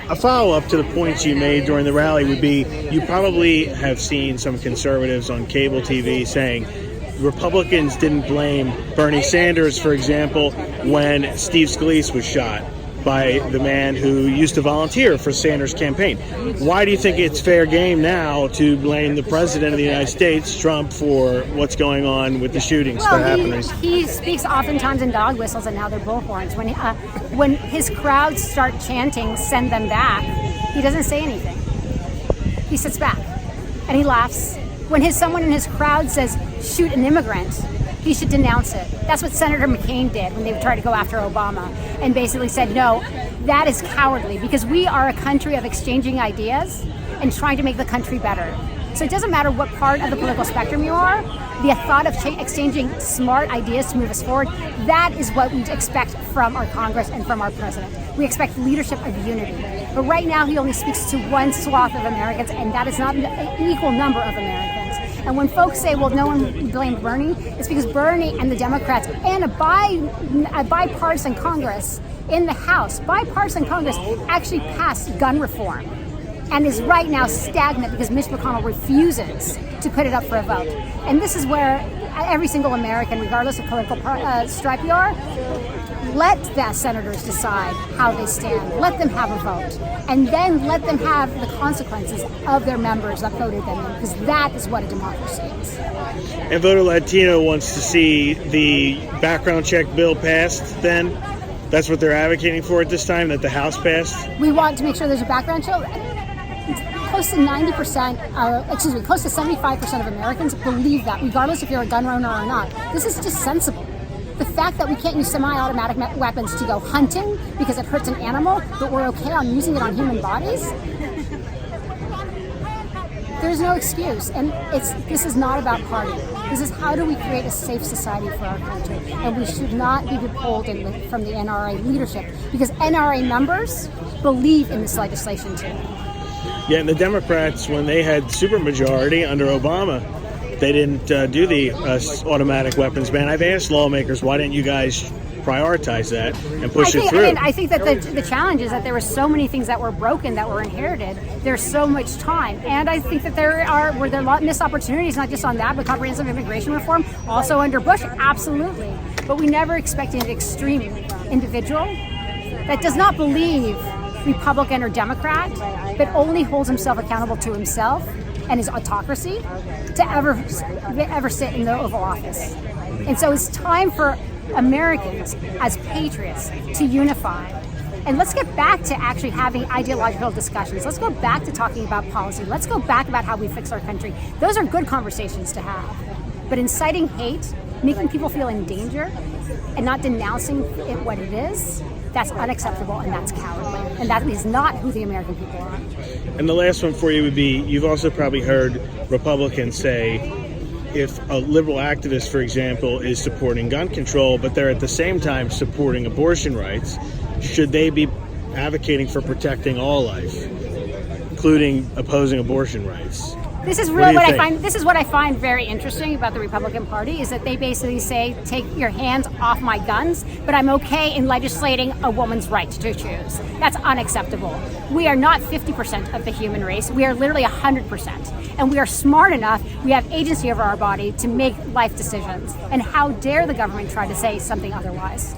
A follow-up to the points you made during the rally would be, you probably have seen some conservatives on cable TV saying Republicans didn't blame Bernie Sanders, for example, when Steve Scalise was shot by the man who used to volunteer for Sanders' campaign. Why do you think it's fair game now to blame the president of the United States, Trump, for what's going on with the shootings that happened? He speaks oftentimes in dog whistles, and now they're bullhorns. When his crowds start chanting, "Send them back," he doesn't say anything. He sits back and he laughs. When someone in his crowd says, "Shoot an immigrant," he should denounce it. That's what Senator McCain did when they tried to go after Obama and basically said, no, that is cowardly, because we are a country of exchanging ideas and trying to make the country better. So it doesn't matter what part of the political spectrum you are, the thought of exchanging smart ideas to move us forward, that is what we expect from our Congress and from our president. We expect leadership of unity. But right now he only speaks to one swath of Americans, and that is not an equal number of Americans. And when folks say, well, no one blamed Bernie, it's because Bernie and the Democrats and a bipartisan Congress in the House, bipartisan Congress actually passed gun reform and is right now stagnant because Mitch McConnell refuses to put it up for a vote. And this is where every single American, regardless of political stripe you are, let the senators decide how they stand. Let them have a vote. And then let them have the consequences of their members that voted them in, because that is what a democracy is. And Voto Latino wants to see the background check bill passed then? That's what they're advocating for at this time, that the House passed? We want to make sure there's a background check. Close to close to 75% of Americans believe that, regardless if you're a gun owner or not. This is just sensible. The fact that we can't use semi-automatic weapons to go hunting because it hurts an animal, but we're okay on using it on human bodies, there's no excuse. And this is not about party. This is how do we create a safe society for our country. And we should not be beholden from the NRA leadership, because NRA members believe in this legislation too. Yeah, and the Democrats, when they had supermajority under Obama, they didn't do the automatic weapons ban. I've asked lawmakers, why didn't you guys prioritize that and push it through? I think that the challenge is that there were so many things that were broken, that were inherited. There's so much time. And I think that there were missed opportunities, not just on that, but comprehensive immigration reform, also under Bush, absolutely. But we never expected an extreme individual that does not believe Republican or Democrat, but only holds himself accountable to himself and his autocracy, to ever sit in the Oval Office. And so it's time for Americans as patriots to unify. And let's get back to actually having ideological discussions. Let's go back to talking about policy. Let's go back about how we fix our country. Those are good conversations to have. But inciting hate, making people feel in danger, and not denouncing it what it is, that's unacceptable, and that's cowardly. And that is not who the American people are. And the last one for you would be, you've also probably heard Republicans say, if a liberal activist, for example, is supporting gun control, but they're at the same time supporting abortion rights, should they be advocating for protecting all life, including opposing abortion rights? This is really what I find. This is what I find very interesting about the Republican Party, is that they basically say, "Take your hands off my guns," but I'm okay in legislating a woman's right to choose. That's unacceptable. We are not 50% of the human race. We are literally 100%, and we are smart enough. We have agency over our body to make life decisions. And how dare the government try to say something otherwise?